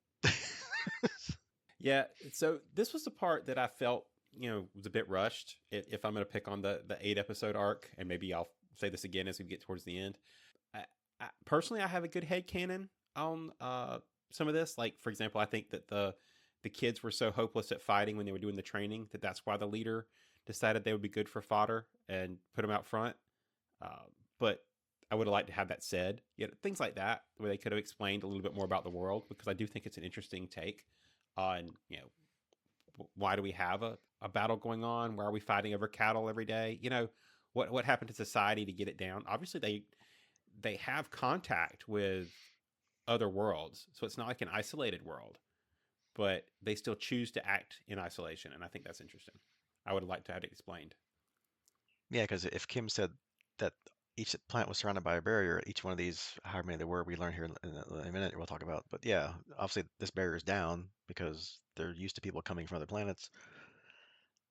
Yeah. So this was the part that I felt, was a bit rushed. If I'm going to pick on the 8 episode arc, and maybe I'll say this again as we get towards the end. Personally, I have a good headcanon on some of this. Like, for example, I think that the kids were so hopeless at fighting when they were doing the training that's why the leader decided they would be good for fodder and put them out front. But I would have liked to have that said. Things like that, where they could have explained a little bit more about the world, because I do think it's an interesting take on, why do we have a battle going on? Why are we fighting over cattle every day? What happened to society to get it down? Obviously, they have contact with other worlds, so it's not like an isolated world, but they still choose to act in isolation, and I think that's interesting. I would like to have it explained. Yeah, because if Kim said that each planet was surrounded by a barrier, each one of these, however many there were, we learn here in a minute, we'll talk about. But yeah, obviously this barrier is down because they're used to people coming from other planets.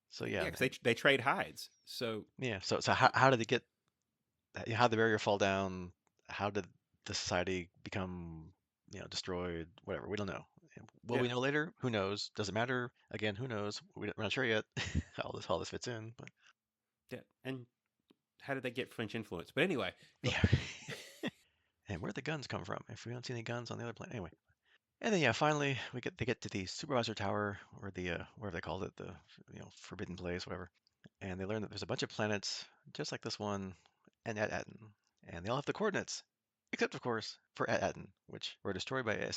So yeah, Yeah, because they trade hides. So yeah. So how did it get? How did the barrier fall down? How did the society become, destroyed? Whatever. We don't know. Will yeah, we know later? Who knows? Does it matter? Again, who knows? We're not sure yet how this fits in. But yeah, and how did they get French influence? But anyway, go yeah. ahead. And where the guns come from? If we don't see any guns on the other planet, anyway. And then yeah, finally they get to the supervisor tower or the whatever they called it, the forbidden place, whatever. And they learn that there's a bunch of planets just like this one and At Attin, and they all have the coordinates, except of course for At Attin, which were destroyed by and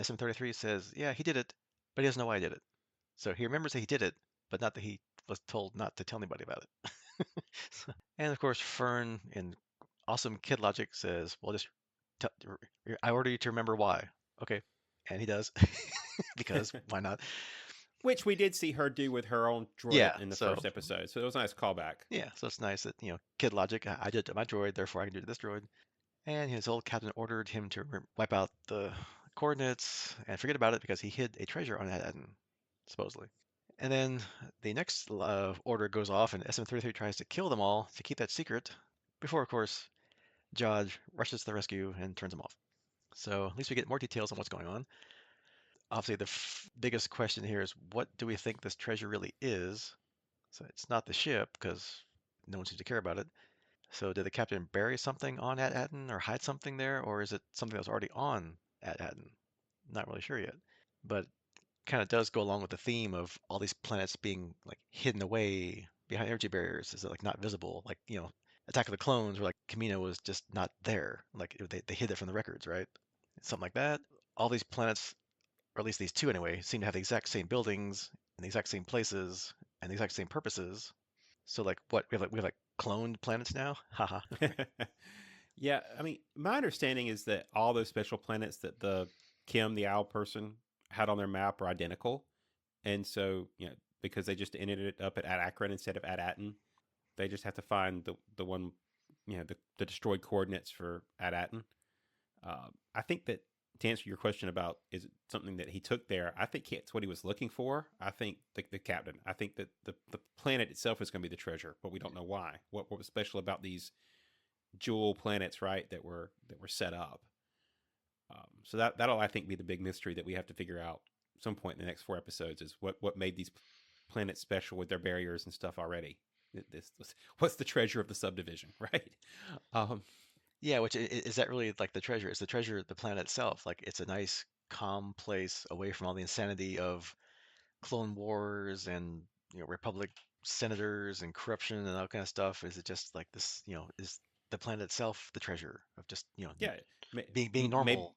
SM-33 says, yeah, he did it, but he doesn't know why he did it. So he remembers that he did it, but not that he was told not to tell anybody about it. And of course, Fern in awesome kid logic says, well, just tell, I order you to remember why. Okay. And he does, because why not? Which we did see her do with her own Yeah. droid in the So first episode, so it was a nice callback. yeah. So it's nice that kid logic. I did it to my droid, therefore I can do it to this droid. And his old captain ordered him to wipe out the coordinates and forget about it because he hid a treasure on Attin, supposedly. And then the next order goes off, and SM-33 tries to kill them all to keep that secret. Before, of course, Jodge rushes to the rescue and turns them off. So at least we get more details on what's going on. Obviously, the biggest question here is what do we think this treasure really is? So it's not the ship because no one seems to care about it. So did the captain bury something on At Attin or hide something there, or is it something that was already on At Attin? Not really sure yet. But kind of does go along with the theme of all these planets being like hidden away behind energy barriers. Is it like not visible? Like, Attack of the Clones, where like Kamino was just not there. Like they hid it from the records, right? Something like that. All these planets, or at least these two anyway, seem to have the exact same buildings and the exact same places and the exact same purposes. So like what we have like cloned planets now? Haha. Yeah, I mean, my understanding is that all those special planets that the Kim, the owl person, had on their map are identical, and so because they just ended it up at Akron instead of at Attin, they just have to find the one, the destroyed coordinates for at Attin. I think that, to answer your question about is it something that he took there, I think it's what he was looking for. I think the captain. I think that the planet itself is going to be the treasure, but we don't know why. What was special about these jewel planets, right? That were set up. So that'll, I think, be the big mystery that we have to figure out some point in the next 4 episodes, is what made these planets special with their barriers and stuff already. What's the treasure of the subdivision, right? Um, Yeah, which is that really like the treasure? Is the treasure the planet itself? Like it's a nice, calm place away from all the insanity of Clone Wars and Republic senators and corruption and all kind of stuff? Is it just like this? Is the planet itself the treasure of just yeah, being maybe, normal?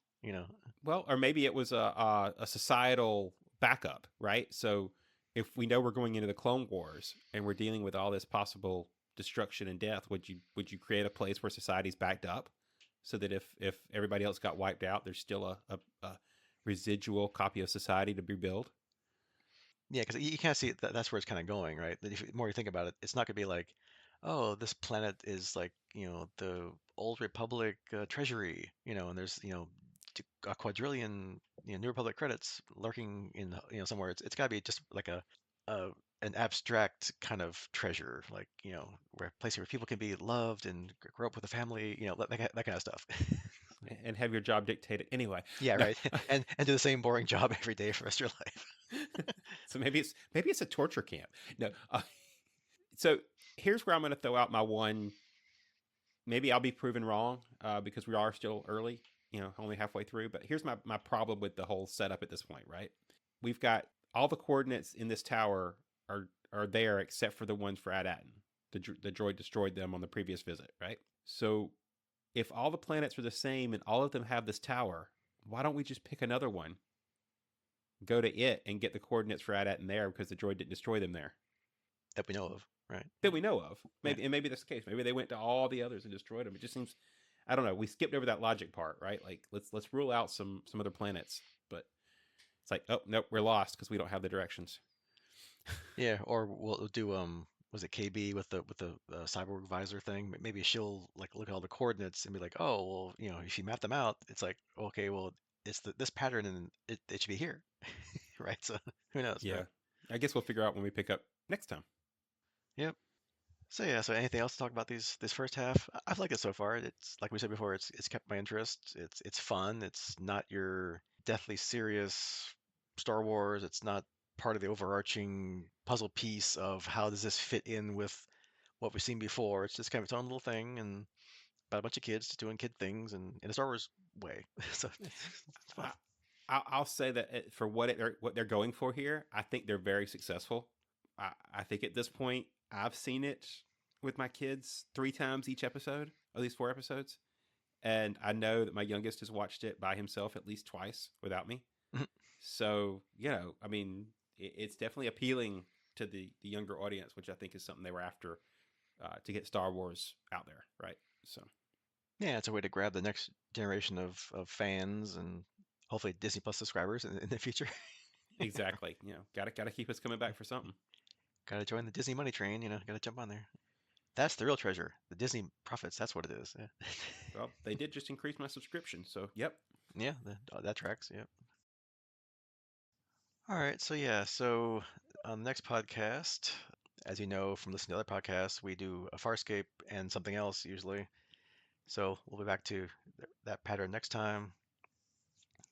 well, or maybe it was a societal backup, right? So if we know we're going into the Clone Wars and we're dealing with all this possible destruction and death, would you create a place where society's backed up, so that if everybody else got wiped out, there's still a residual copy of society to rebuild? Yeah, because you kind of see that's where it's kind of going, right? That if the more you think about it, it's not going to be like, oh, this planet is like, the old Republic treasury, and there's, a quadrillion, New Republic credits lurking in, somewhere. It's got to be just like a an abstract kind of treasure, like, where a place where people can be loved and grow up with a family, that kind of stuff. And have your job dictated anyway? Yeah, No. right. And do the same boring job every day for the rest of your life. So maybe it's a torture camp. No. So here's where I'm going to throw out my one. Maybe I'll be proven wrong, because we are still early, only halfway through. But here's my problem with the whole setup at this point, right? We've got all the coordinates in this tower are there except for the ones for At Attin. The droid destroyed them on the previous visit, right? So if all the planets are the same and all of them have this tower, why don't we just pick another one, go to it, and get the coordinates for At Attin there because the droid didn't destroy them there that we know of, right? that we know of. Yeah. Maybe that's the case. Maybe they went to all the others and destroyed them. It just seems, I don't know. We skipped over that logic part, right? Like let's rule out some other planets, but it's like, oh nope, we're lost because we don't have the directions. Yeah, or we'll do was it KB with the cyborg visor thing? Maybe she'll like look at all the coordinates and be like, oh, well, if you map them out, it's like, okay, well, it's this pattern and it should be here, right? So who knows, Yeah, right? I guess we'll figure out when we pick up next time. Yep. So yeah, so anything else to talk about this first half? I've liked it so far. It's like we said before, it's kept my interest. It's fun. It's not your deathly serious Star Wars. It's not part of the overarching puzzle piece of how does this fit in with what we've seen before. It's just kind of its own little thing and about a bunch of kids just doing kid things and in a Star Wars way. So it's fun. I, I'll say that for what they're going for here, I think they're very successful. I think at this point, I've seen it with my kids 3 times each episode of these 4 episodes, and I know that my youngest has watched it by himself at least twice without me. So I mean, it's definitely appealing to the younger audience, which I think is something they were after to get Star Wars out there, right? So Yeah, it's a way to grab the next generation of fans and hopefully Disney Plus subscribers in the future. exactly, gotta keep us coming back for something. Got to join the Disney money train, got to jump on there. That's the real treasure. The Disney profits, that's what it is. Yeah, Well, they did just increase my subscription, so yep. yeah, that tracks. Yeah. All right, so yeah, so on the next podcast, as you know from listening to other podcasts, we do a Farscape and something else usually. So we'll be back to that pattern next time.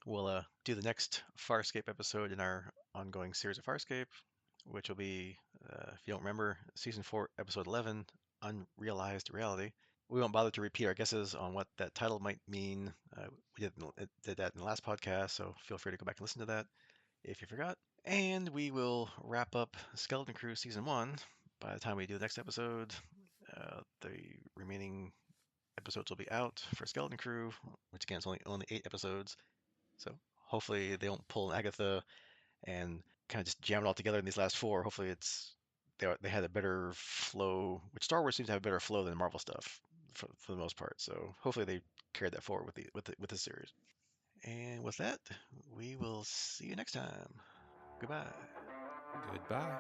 We'll do the next Farscape episode in our ongoing series of Farscape, which will be, if you don't remember, season 4, episode 11, Unrealized Reality. We won't bother to repeat our guesses on what that title might mean. Did that in the last podcast, so feel free to go back and listen to that if you forgot. And we will wrap up Skeleton Crew season 1 by the time we do the next episode. The remaining episodes will be out for Skeleton Crew, which again is only 8 episodes. So hopefully they don't pull an Agatha and kind of just jam it all together in these last 4. Hopefully they had a better flow, which Star Wars seems to have a better flow than Marvel stuff for the most part. So hopefully they carried that forward with the series. And with that, we will see you next time. Goodbye. Goodbye.